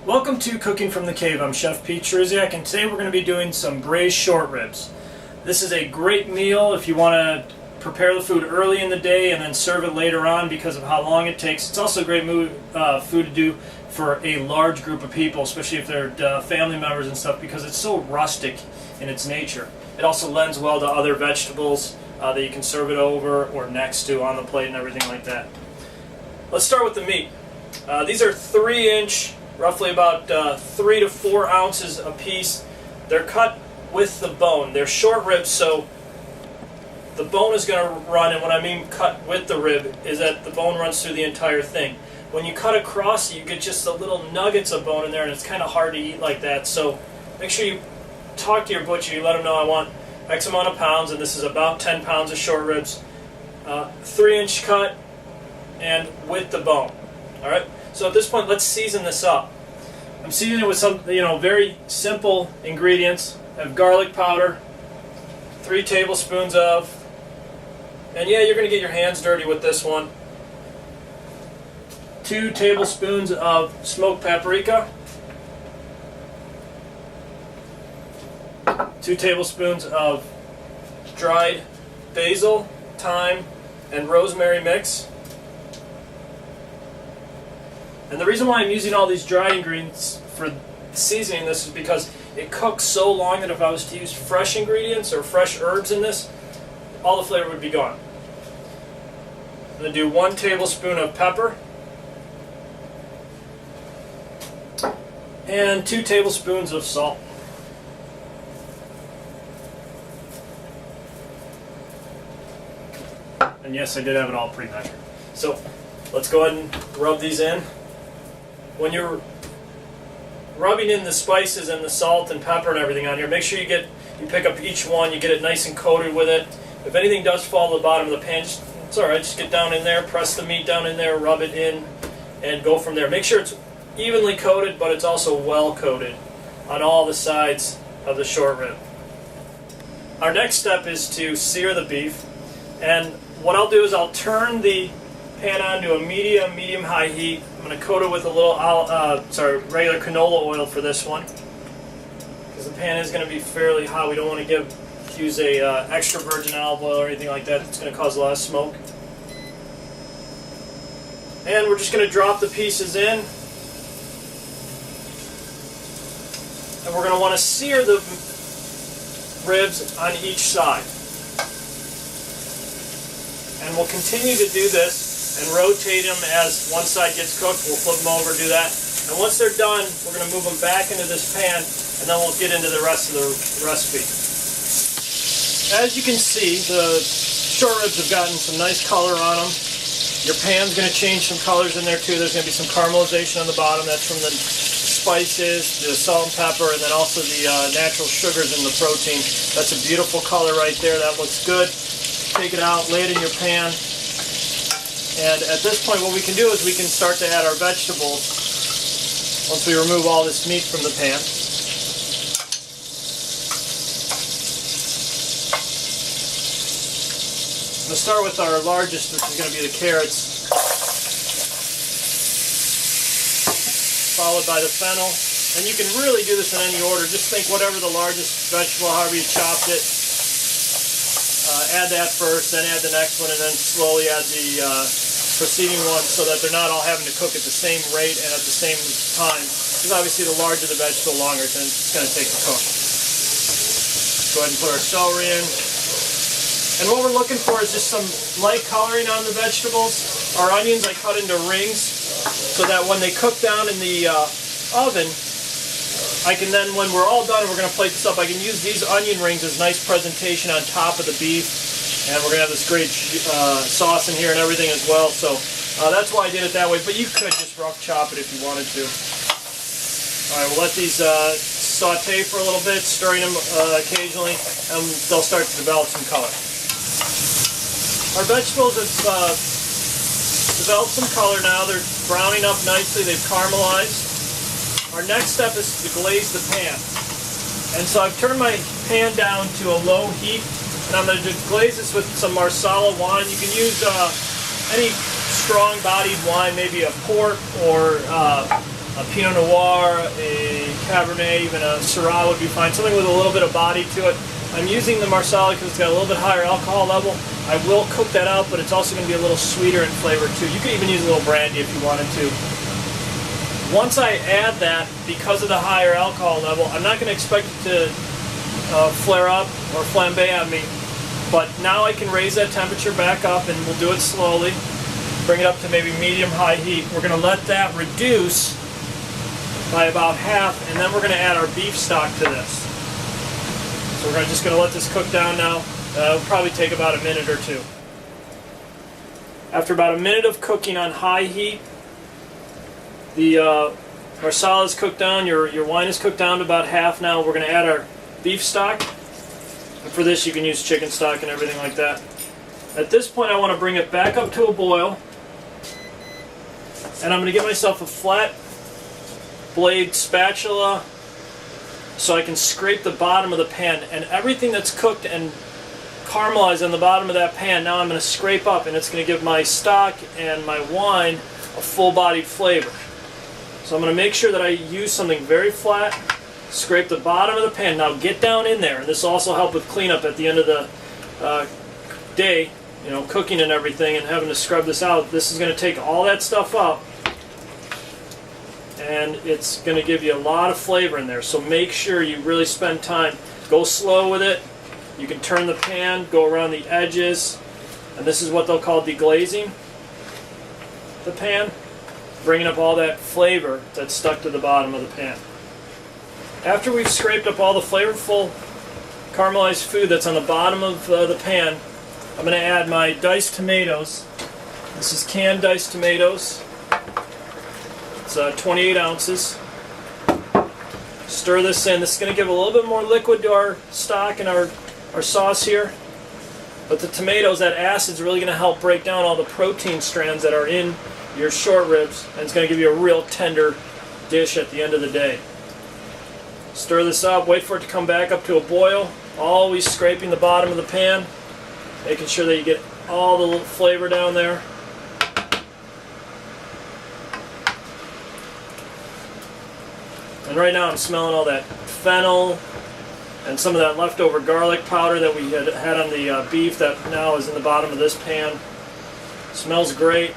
Welcome to Cooking from the Cave. I'm Chef Pete Truziak, and today we're going to be doing some braised short ribs. This is a great meal if you want to prepare the food early in the day and then serve it later on because of how long it takes. It's also a great food to do for a large group of people, especially if they're family members and stuff, because it's so rustic in its nature. It also lends well to other vegetables that you can serve it over or next to on the plate and everything like that. Let's start with the meat. These are 3-inch, roughly about 3 to 4 ounces a piece. They're cut with the bone. They're short ribs, so the bone is going to run, and what I mean cut with the rib is that the bone runs through the entire thing. When you cut across it, you get just the little nuggets of bone in there, and it's kind of hard to eat like that. So make sure you talk to your butcher. You let them know I want X amount of pounds, and this is about 10 pounds of short ribs. 3-inch cut and with the bone. All right. So at this point, let's season this up. I'm seasoning it with some, very simple ingredients. I have garlic powder, 3 tablespoons of, and yeah, you're going to get your hands dirty with this one. 2 tablespoons of smoked paprika, 2 tablespoons of dried basil, thyme, and rosemary mix. And the reason why I'm using all these dry ingredients for seasoning this is because it cooks so long that if I was to use fresh ingredients or fresh herbs in this, all the flavor would be gone. I'm going to do 1 tablespoon of pepper and 2 tablespoons of salt. And yes, I did have it all pre-measured. So let's go ahead and rub these in. When you're rubbing in the spices and the salt and pepper and everything on here, make sure you pick up each one, you get it nice and coated with it. If anything does fall to the bottom of the pan, it's alright, just get down in there, press the meat down in there, rub it in, and go from there. Make sure it's evenly coated, but it's also well coated on all the sides of the short rib. Our next step is to sear the beef, and what I'll do is I'll turn the pan on to a medium-high heat. I'm going to coat it with a little regular canola oil for this one, because the pan is going to be fairly hot. We don't want to use a extra virgin olive oil or anything like that. It's going to cause a lot of smoke. And we're just going to drop the pieces in, and we're going to want to sear the ribs on each side. And we'll continue to do this and rotate them as one side gets cooked. We'll flip them over, do that. And once they're done, we're going to move them back into this pan, and then we'll get into the rest of the recipe. As you can see, the short ribs have gotten some nice color on them. Your pan's going to change some colors in there too. There's going to be some caramelization on the bottom. That's from the spices, the salt and pepper, and then also the natural sugars in the protein. That's a beautiful color right there. That looks good. Take it out, lay it in your pan. And at this point, what we can do is we can start to add our vegetables once we remove all this meat from the pan. I'm going to start with our largest, which is going to be the carrots, followed by the fennel. And you can really do this in any order. Just think whatever the largest vegetable, however you chopped it. Add that first, then add the next one, and then slowly add the preceding one so that they're not all having to cook at the same rate and at the same time. Because obviously the larger the vegetable, longer it's going to take to cook. Go ahead and put our celery in. And what we're looking for is just some light coloring on the vegetables. Our onions I cut into rings so that when they cook down in the oven, I can then, when we're all done and we're going to plate this up, I can use these onion rings as nice presentation on top of the beef. And we're going to have this great sauce in here and everything as well. So that's why I did it that way. But you could just rough chop it if you wanted to. Alright, we'll let these saute for a little bit, stirring them occasionally, and they'll start to develop some color. Our vegetables have developed some color now. They're browning up nicely. They've caramelized. Our next step is to glaze the pan. And so I've turned my pan down to a low heat, and I'm going to glaze this with some marsala wine. You can use any strong-bodied wine, maybe a port or a Pinot Noir, a Cabernet, even a Syrah would be fine. Something with a little bit of body to it. I'm using the Marsala because it's got a little bit higher alcohol level. I will cook that out, but it's also going to be a little sweeter in flavor too. You could even use a little brandy if you wanted to. Once I add that, because of the higher alcohol level, I'm not going to expect it to flare up or flambe on me. But now I can raise that temperature back up, and we'll do it slowly. Bring it up to maybe medium-high heat. We're going to let that reduce by about half, and then we're going to add our beef stock to this. So we're just going to let this cook down now. It'll probably take about a minute or two. After about a minute of cooking on high heat, the marsala is cooked down, your wine is cooked down to about half now. We're going to add our beef stock. And for this you can use chicken stock and everything like that. At this point I want to bring it back up to a boil. And I'm going to get myself a flat blade spatula so I can scrape the bottom of the pan. And everything that's cooked and caramelized on the bottom of that pan, now I'm going to scrape up, and it's going to give my stock and my wine a full-bodied flavor. So I'm going to make sure that I use something very flat, scrape the bottom of the pan. Now get down in there. This will also help with cleanup at the end of the day, you know, cooking and everything and having to scrub this out. This is going to take all that stuff up, and it's going to give you a lot of flavor in there. So make sure you really spend time. Go slow with it. You can turn the pan, go around the edges, and this is what they'll call deglazing the pan, bringing up all that flavor that's stuck to the bottom of the pan. After we've scraped up all the flavorful caramelized food that's on the bottom of the pan, I'm going to add my diced tomatoes. This is canned diced tomatoes. It's 28 ounces. Stir this in. This is going to give a little bit more liquid to our stock and our sauce here. But the tomatoes, that acid is really going to help break down all the protein strands that are in your short ribs, and it's going to give you a real tender dish at the end of the day. Stir this up, wait for it to come back up to a boil, always scraping the bottom of the pan, making sure that you get all the little flavor down there. And right now I'm smelling all that fennel and some of that leftover garlic powder that we had on the beef that now is in the bottom of this pan. Smells great.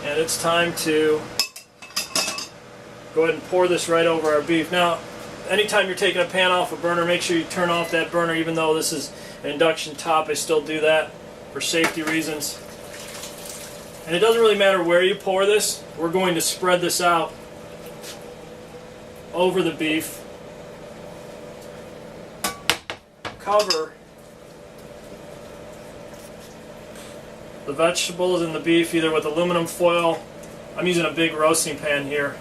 And it's time to go ahead and pour this right over our beef. Now, anytime you're taking a pan off a burner, make sure you turn off that burner. Even though this is an induction top, I still do that for safety reasons. And it doesn't really matter where you pour this. We're going to spread this out over the beef. Cover the vegetables and the beef either with aluminum foil. I'm using a big roasting pan here,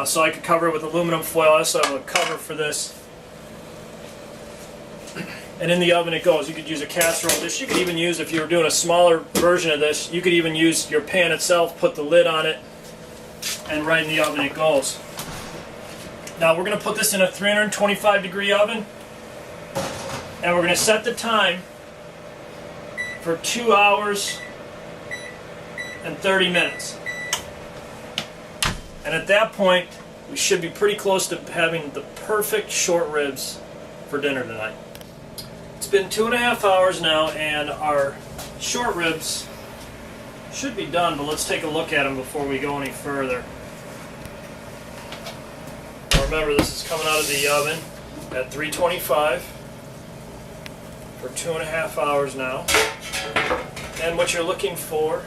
so I could cover it with aluminum foil. I also have a cover for this. And in the oven it goes. You could use a casserole dish. You could even use, if you were doing a smaller version of this, you could even use your pan itself, put the lid on it, and right in the oven it goes. Now we're going to put this in a 325 degree oven, and we're going to set the time for 2 hours and 30 minutes. And at that point, we should be pretty close to having the perfect short ribs for dinner tonight. It's been 2.5 hours now, and our short ribs should be done, but let's take a look at them before we go any further. Now remember, this is coming out of the oven at 325 for 2.5 hours now. And what you're looking for,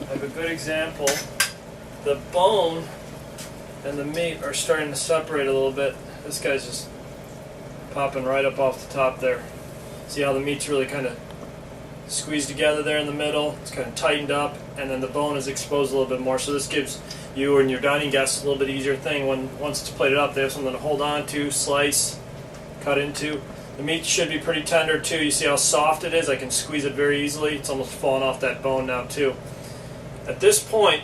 I have a good example. The bone and the meat are starting to separate a little bit. This guy's just popping right up off the top there. See how the meat's really kind of squeezed together there in the middle. It's kind of tightened up, and then the bone is exposed a little bit more. So this gives you and your dining guests a little bit easier thing. Once it's plated up, they have something to hold on to, slice, cut into. The meat should be pretty tender too. You see how soft it is? I can squeeze it very easily. It's almost falling off that bone now too. At this point,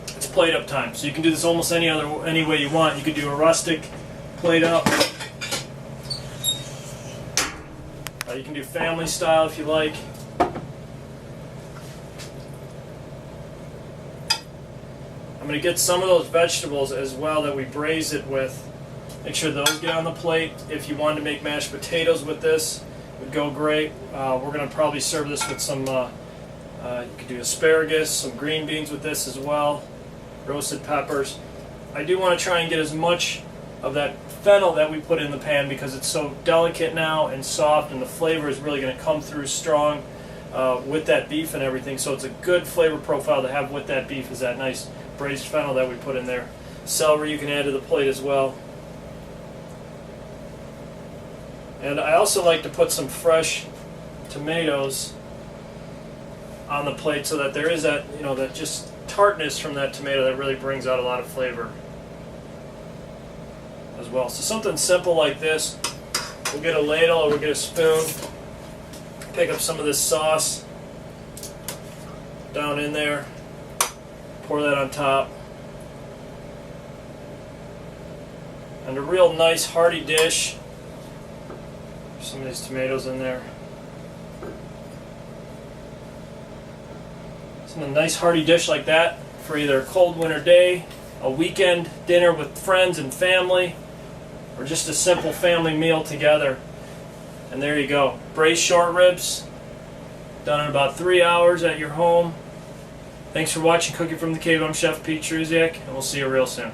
it's plate up time. So you can do this almost any way you want. You could do a rustic plate up. You can do family style if you like. going to get some of those vegetables as well that we braise it with. Make sure those get on the plate. If you wanted to make mashed potatoes with this, it would go great. We're going to probably serve this with some, you could do asparagus, some green beans with this as well, roasted peppers. I do want to try and get as much of that fennel that we put in the pan because it's so delicate now and soft, and the flavor is really going to come through strong with that beef and everything. So it's a good flavor profile to have with that beef, is that nice braised fennel that we put in there. Celery you can add to the plate as well. And I also like to put some fresh tomatoes on the plate so that there is that, you know, that just tartness from that tomato that really brings out a lot of flavor as well. So something simple like this. We'll get a ladle or we'll get a spoon, pick up some of this sauce down in there, pour that on top. And a real nice hearty dish. Some of these tomatoes in there. Some nice hearty dish like that for either a cold winter day, a weekend dinner with friends and family, or just a simple family meal together. And there you go. Braised short ribs, done in about 3 hours at your home. Thanks for watching Cooking from the Cave. I'm Chef Pete Truziak, and we'll see you real soon.